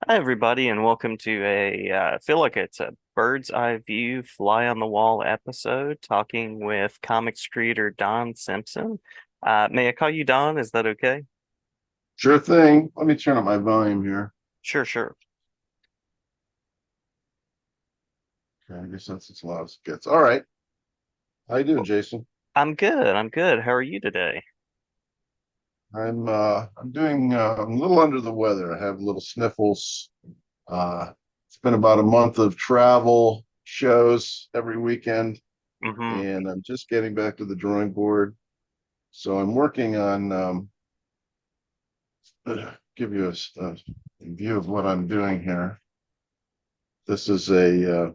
Hi, everybody, and welcome to I feel like it's a bird's eye view, fly on the wall episode talking with comics creator Don Simpson. May I call you Don? Is that okay? Sure thing. Let me turn up my volume here. Sure, sure. Okay, I guess that's as loud as it gets. All right. How you doing, Jason? I'm good. I'm good. How are you today? I'm doing I'm a little under the weather. I have little sniffles. It's been about a month of travel shows every weekend, Mm-hmm. and I'm just getting back to the drawing board. So I'm working on give you a view of what I'm doing here. This is a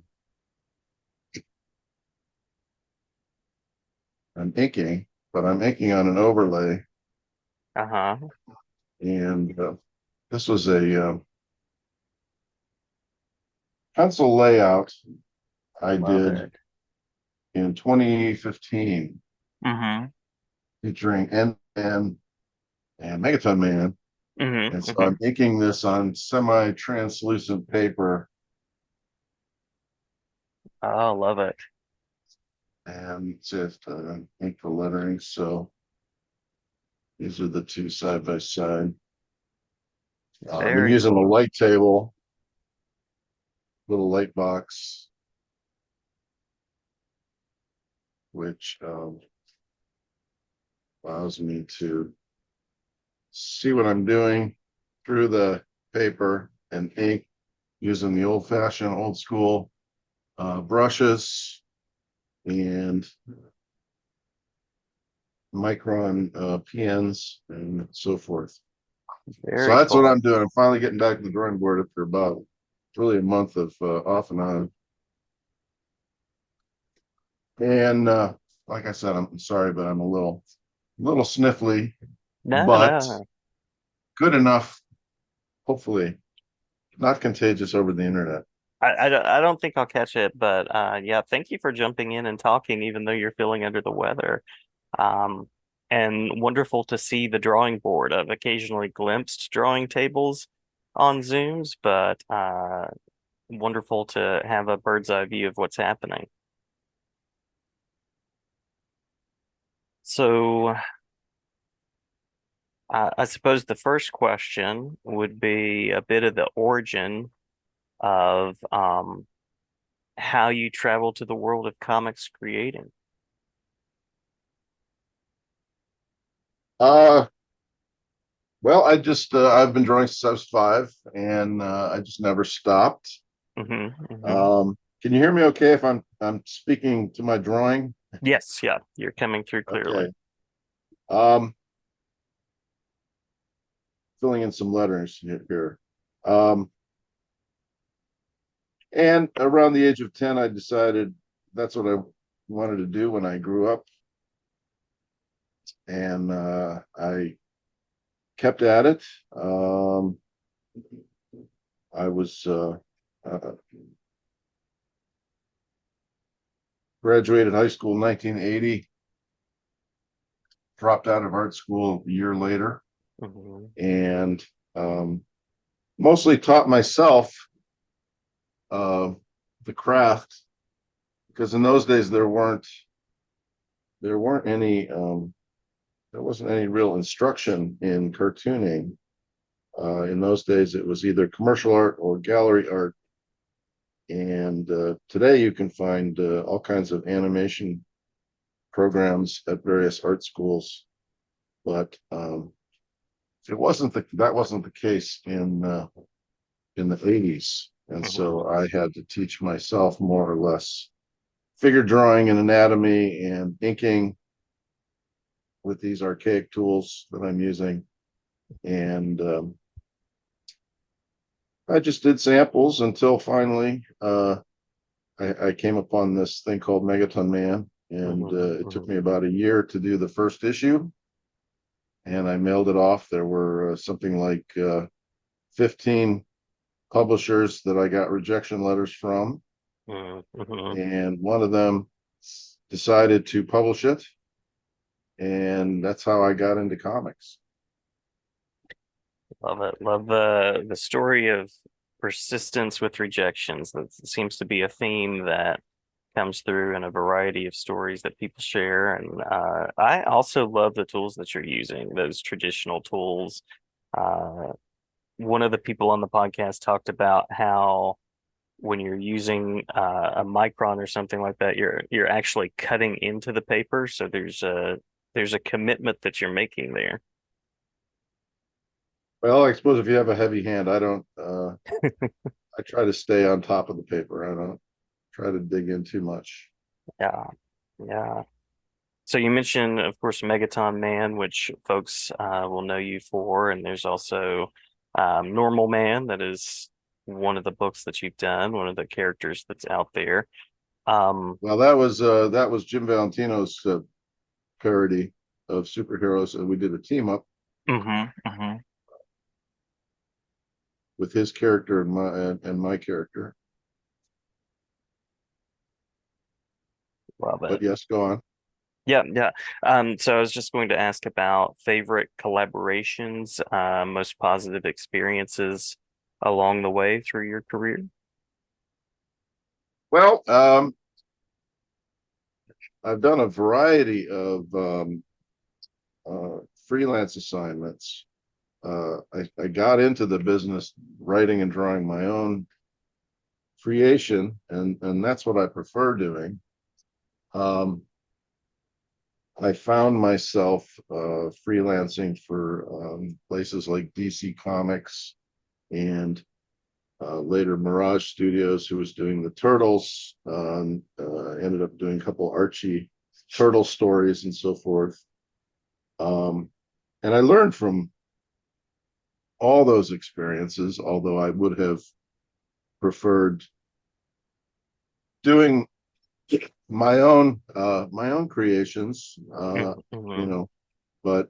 I'm inking, but I'm inking on an overlay, Uh-huh. and this was a pencil layout I Love did it. in 2015 Mm-hmm. featuring N and Megaton Man. And Mm-hmm. so Mm-hmm. I'm inking this on semi-translucent paper Oh, love it. and just ink the lettering. So these are the two side by side. I've been Very using a cool. light table, little light box, which allows me to see what I'm doing through the paper and ink using the old fashioned, old school brushes and micron pens and so forth. So Very that's what I'm cool. doing. I'm finally getting back to the drawing board after about really a month of off and on. And like I said, I'm sorry, but I'm a little sniffly, No, but no. good enough. Hopefully, not contagious over the internet. I don't think I'll catch it, but yeah, thank you for jumping in and talking, even though you're feeling under the weather. Um, and wonderful to see the drawing board. I've occasionally glimpsed drawing tables on Zooms, but wonderful to have a bird's eye view of what's happening. So, I suppose the first question would be a bit of the origin of how you travel to the world of comics creating. Uh, well, I've been drawing since I was five, and I just never stopped. Hmm. Can you hear me okay if I'm speaking to my drawing? Yes, yeah, you're coming through clearly. Okay. Um, filling in some letters here. Um, and around the age of 10, I decided that's what I wanted to do when I grew up. And I kept at it. I was uh, graduated high school in 1980, dropped out of art school a year later, Hmm. and um, mostly taught myself uh, the craft because in those days there weren't any there wasn't any real instruction in cartooning. In those days, it was either commercial art or gallery art, and today you can find all kinds of animation programs at various art schools. But that wasn't the case in the 80s, and Hmm. so I had to teach myself more or less figure drawing and anatomy and inking with these archaic tools that I'm using. And I just did samples until finally I came upon this thing called Megaton Man. And Hmm. it took Hmm. me about a year to do the first issue. And I mailed it off. There were something like 15 publishers that I got rejection letters from. Hmm. And one of them decided to publish it. And that's how I got into comics. Love it. Love the story of persistence with rejections. That seems to be a theme that comes through in a variety of stories that people share. And I also love the tools that you're using, those traditional tools. Uh, One of the people on the podcast talked about how when you're using a micron or something like that, you're actually cutting into the paper. So there's a commitment that you're making there. Well, I suppose if you have a heavy hand, I don't, I try to stay on top of the paper. I don't try to dig in too much. Yeah, yeah. So you mentioned, of course, Megaton Man, which folks will know you for, and there's also Normal Man, that is one of the books that you've done, one of the characters that's out there. Um, Well, that was Jim Valentino's parody of superheroes, and we did a team up mhm. with his character and my character. Love But it. yes, go on. Yeah, yeah. So I was just going to ask about favorite collaborations, most positive experiences along the way through your career. Well, I've done a variety of uh, freelance assignments. I got into the business writing and drawing my own creation, and that's what I prefer doing. Um, I found myself freelancing for places like DC Comics and later Mirage Studios, who was doing the Turtles. Ended up doing a couple Archie Turtle stories and so forth. Um, and I learned from all those experiences, although I would have preferred doing my own creations, you Mm-hmm. know, but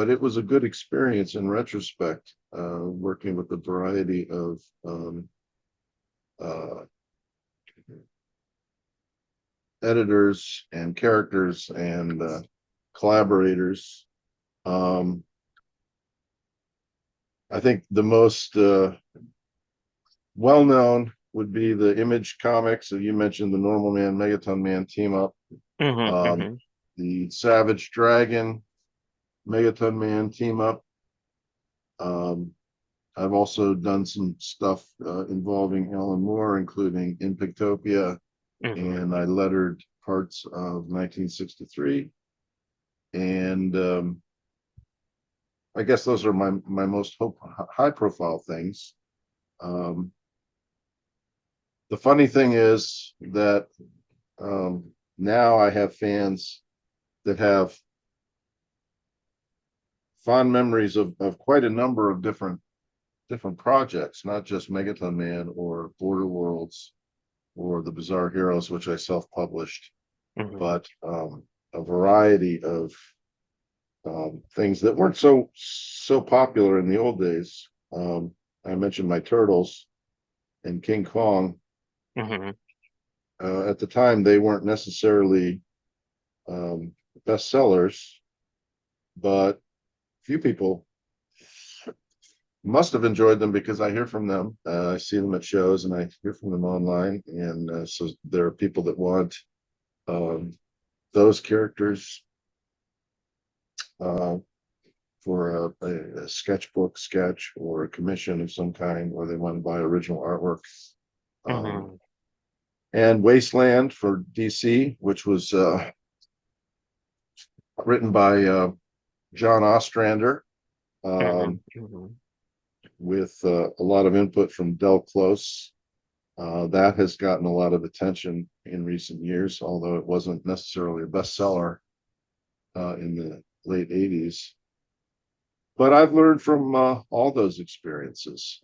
it was a good experience in retrospect, working with a variety of uh, editors and characters and collaborators. Um, I think the most well known would be the Image Comics. So you mentioned the Normal Man, Megaton Man team up, Mm-hmm. um, Mm-hmm. the Savage Dragon, Megaton Man team up. Um, I've also done some stuff involving Alan Moore, including In Pictopia, Mm-hmm. and I lettered parts of 1963. And I guess those are my most high profile things. Um, the funny thing is that now I have fans that have fond memories of quite a number of different projects, not just Megaton Man or Border Worlds or the Bizarre Heroes, which I self-published, Mm-hmm. but a variety of things that weren't so popular in the old days. I mentioned my Turtles and King Kong. Mm-hmm. At the time, they weren't necessarily bestsellers, but few people must have enjoyed them because I hear from them. I see them at shows and I hear from them online. And so there are people that want um, those characters uh, for a sketchbook sketch or a commission of some kind, or they want to buy original artwork. Um, Mm-hmm. and Wasteland for DC, which was written by John Ostrander, Mm-hmm. um, Mm-hmm. with a lot of input from Del Close. That has gotten a lot of attention in recent years, although it wasn't necessarily a bestseller in the late 80s. But I've learned from all those experiences.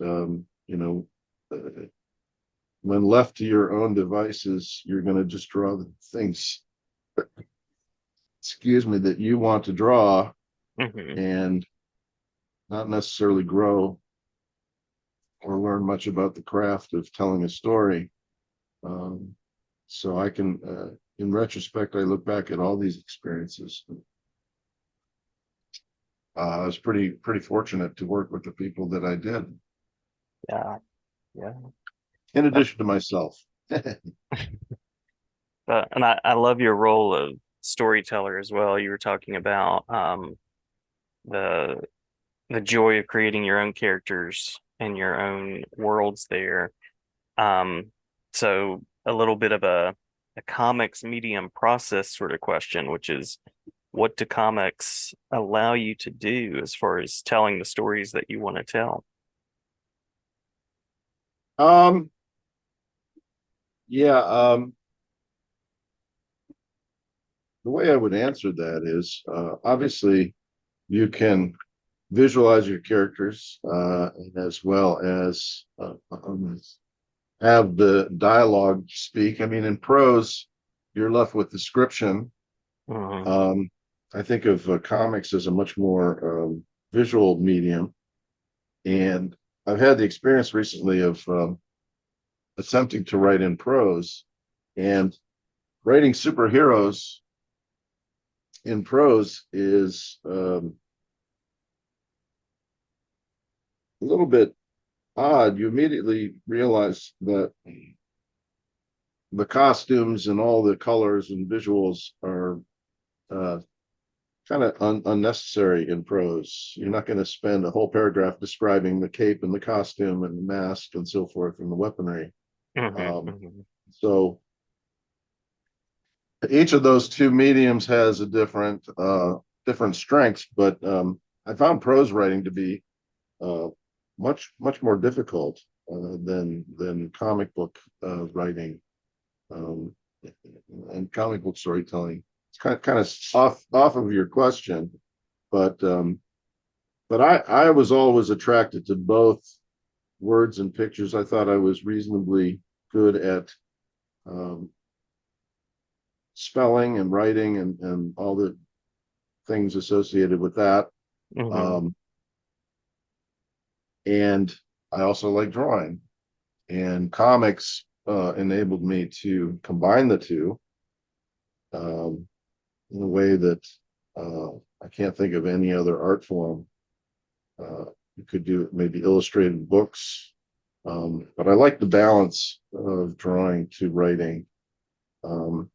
When left to your own devices, you're going to just draw the things, excuse me, that you want to draw Mm-hmm. and not necessarily grow or learn much about the craft of telling a story. Um, so I can, in retrospect, I look back at all these experiences. I was pretty fortunate to work with the people that I did. Yeah, yeah. in Uh, addition to myself. and I love your role of storyteller as well. You were talking about the the joy of creating your own characters and your own worlds there. Um, so a little bit of a comics medium process sort of question, which is what do comics allow you to do as far as telling the stories that you want to tell? Um, yeah, the way I would answer that is obviously you can visualize your characters and as well as have the dialogue speak. I mean, in prose, you're left with description. Hmm. Um, I think of comics as a much more visual medium, and I've had the experience recently of attempting to write in prose, and writing superheroes in prose is a little bit odd. You immediately realize that the costumes and all the colors and visuals are uh, kind of unnecessary in prose. You're not going to spend a whole paragraph describing the cape and the costume and the mask and so forth and the weaponry. Hmm. Um, Hmm. so each of those two mediums has a different strengths, but I found prose writing to be uh, much more difficult than comic book writing um, and comic book storytelling. It's kind of off of your question, but I was always attracted to both words and pictures. I thought I was reasonably good at um, spelling and writing and all the things associated with that. Hmm. Um, and I also like drawing. And comics enabled me to combine the two um, in a way that uh, I can't think of any other art form. You could do maybe illustrated books, but I like the balance of drawing to writing. Um,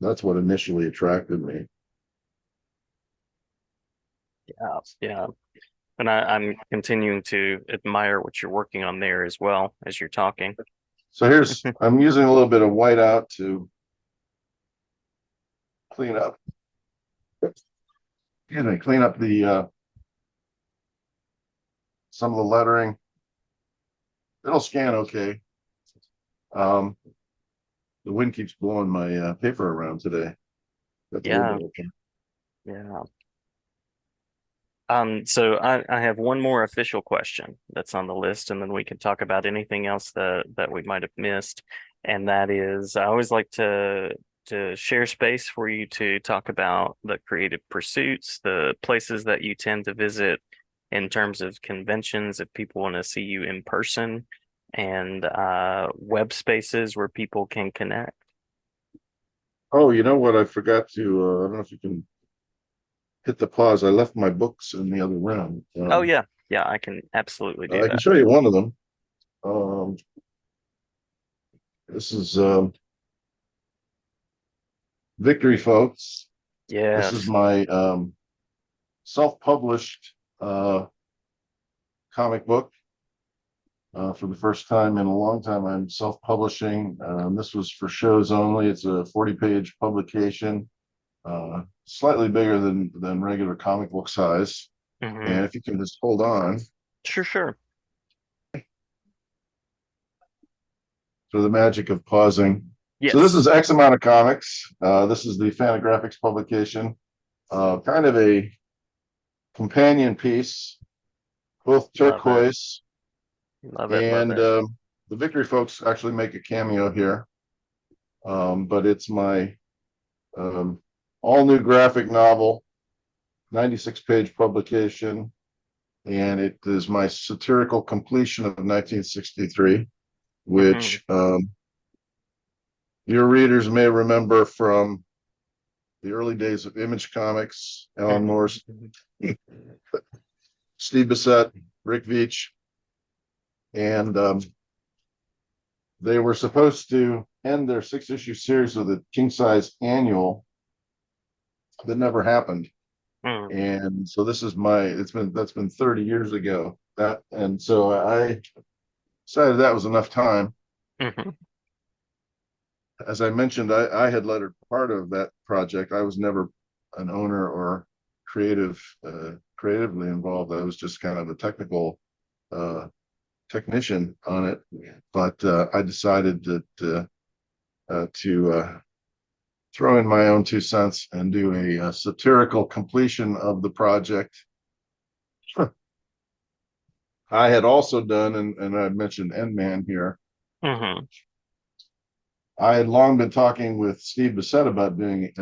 that's what initially attracted me. Yeah, yeah. And I'm continuing to admire what you're working on there as well as you're talking. So I'm using a little bit of whiteout to clean up, clean up the some of the lettering. It'll scan okay. Um, the wind keeps blowing my paper around today. That's a little Yeah, bit okay. yeah. So I have one more official question that's on the list, and then we can talk about anything else that we might have missed. And that is, I always like to share space for you to talk about the creative pursuits, the places that you tend to visit in terms of conventions, if people want to see you in person, and web spaces where people can connect. Oh, you know what? I forgot to. I don't know if you can hit the pause. I left my books in the other room. Oh yeah, yeah, I can absolutely do I can that. show you one of them. Um, this is Victory, folks. This is Yes. my self-published comic book. For the first time in a long time, I'm self-publishing. This was for shows only. It's a 40-page publication, slightly bigger than regular comic book size. Hmm. And if you can just hold on Sure, sure. for the magic of pausing. So this Yes. is X amount of comics. This is the Fantagraphics publication. Kind of a companion piece, both Love it. turquoise Love it. Love and it. the Victory folks actually make a cameo here. But it's my um, all new graphic novel, 96-page publication, and it is my satirical completion of 1963, Hmm. which your readers may remember from the early days of Image Comics, Alan Hmm. Morse, Steve Bissett, Rick Veitch. And they were supposed to end their 6-issue series with a king size annual that never happened. Mm, And so this is that's been 30 years ago. And so I decided that was enough time. mhm, As I mentioned, I had lettered part of that project. I was never an owner or creatively involved. I was just kind of a technical uh, technician on it. But I decided to throw in my own 2 cents and do a satirical completion of the project. I had also done, and I mentioned Endman here. mhm. I had long been talking with Steve Bissett about doing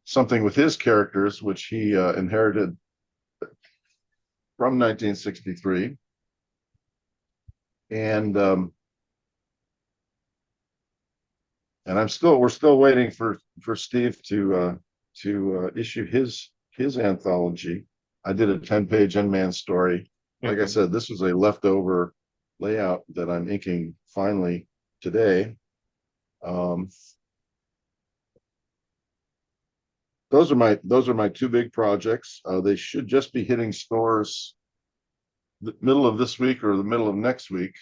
something with his characters, which he inherited from 1963. And we're still waiting for Steve to issue his anthology. I did a 10-page Endman story. Like I Mhm. said, this was a leftover layout that I'm inking finally today. Um, those are my two big projects. They should just be hitting stores the middle of this week or the middle of next week,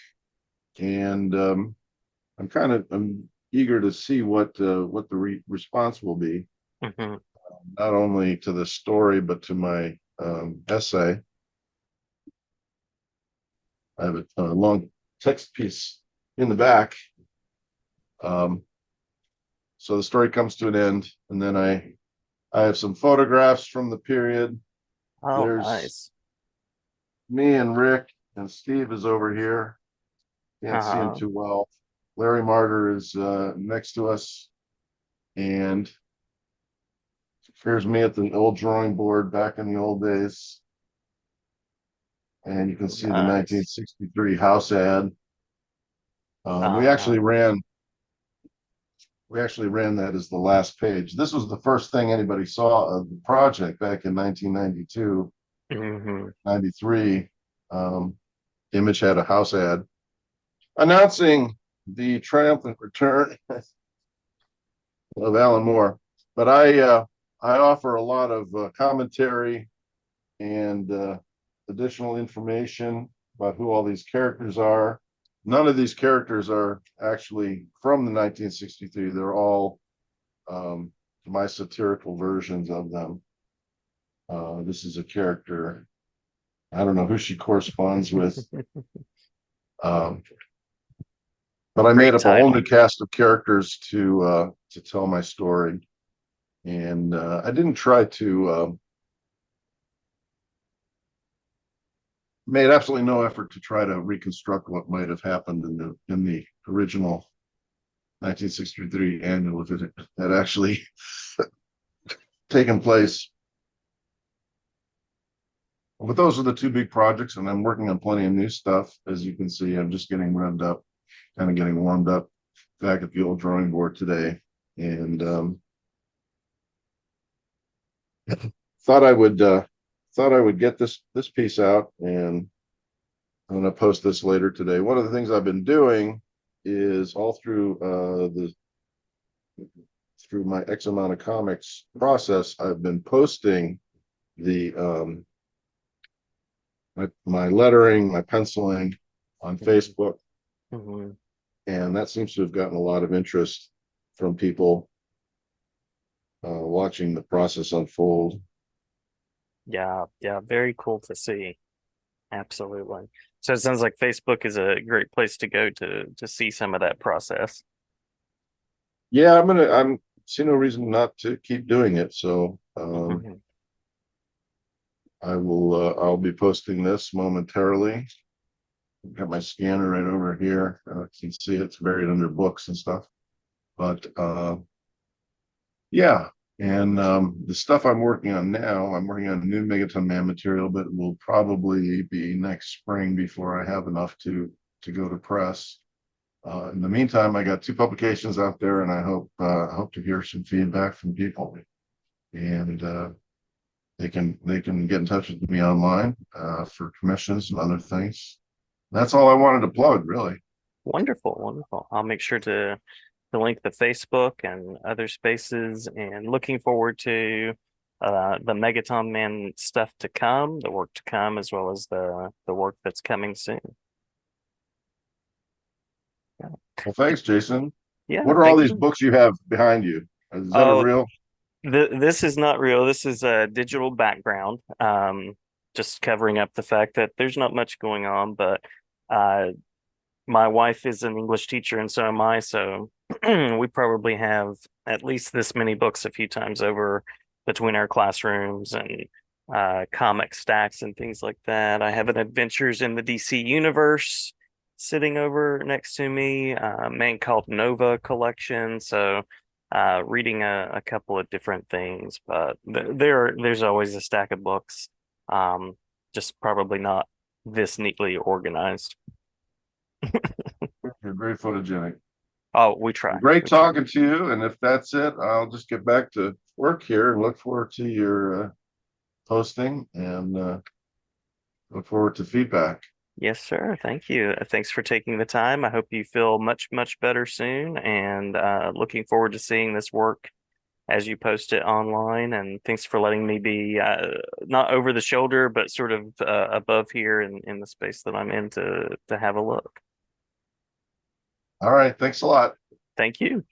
and I'm eager to see what the response will be, Mhm. not only to the story but to my essay. I have a long text piece in the back. Um, so the story comes to an end, and then I have some photographs from the period. Oh, There's nice. me and Rick, and Steve is over here. Can't see him Uh-huh. too well. Larry Martyr is next to us, and here's me at the old drawing board back in the old days. And you can see the Nice. 1963 house ad. Um, we Uh-huh. actually ran we actually ran that as the last page. This was the first thing anybody saw of the project back in 1992, Mhm. 93. Image had a house ad announcing the triumphant return of Alan Moore. But I offer a lot of commentary and additional information about who all these characters are. None of these characters are actually from the 1963. They're all my satirical versions of them. This is a character. I don't know who she corresponds with, um, but I made Great up a whole new timing. cast of characters to tell my story, and I didn't try to made absolutely no effort to try to reconstruct what might have happened in the original 1963 annual if it had actually taken place. But those are the two big projects, and I'm working on plenty of new stuff. As you can see, I'm just getting revved up, kind of getting warmed up back at the old drawing board today, and thought I would thought I would get this piece out, and I'm going to post this later today. One of the things I've been doing is all through my X amount of comics process, I've been posting the my lettering, my penciling on Facebook, Mhm. and that seems to have gotten a lot of interest from people watching the process unfold. Yeah, yeah, very cool to see. Absolutely. So it sounds like Facebook is a great place to go to see some of that process. Yeah, I'm see no reason not to keep doing it. So Mhm. I'll be posting this momentarily. Got my scanner right over here. You can see it's buried under books and stuff. But yeah, and the stuff I'm working on now, I'm working on new Megaton Man material, but it will probably be next spring before I have enough to go to press. In the meantime, I got two publications out there, and I hope to hear some feedback from people, and they can get in touch with me online for commissions and other things. That's all I wanted to plug, really. Wonderful, wonderful. I'll make sure to link the Facebook and other spaces, and looking forward to the Megaton Man stuff to come, the work to come, as well as the work that's coming soon. Yeah, Well, thanks, Jason. yeah, What are all thank these you. books you have behind you? Is that a Oh, real? this is not real. This is a digital background. Just covering up the fact that there's not much going on, but uh, my wife is an English teacher and so am I. So we probably have at least this many books a few times over between our classrooms and comic stacks and things like that. I have an Adventures in the DC Universe sitting over next to me, a man called Nova collection. So reading a couple of different things, but there's always a stack of books. Um, just probably not this neatly organized. You're very photogenic. Oh, we try. Great We try. talking to you. And if that's it, I'll just get back to work here and look forward to your posting and look forward to feedback. Yes, sir. Thank you. Thanks for taking the time. I hope you feel much, much better soon, and looking forward to seeing this work as you post it online. And thanks for letting me be not over the shoulder, but sort of above here in the space that I'm in to have a look. All right. Thanks a lot. Thank you.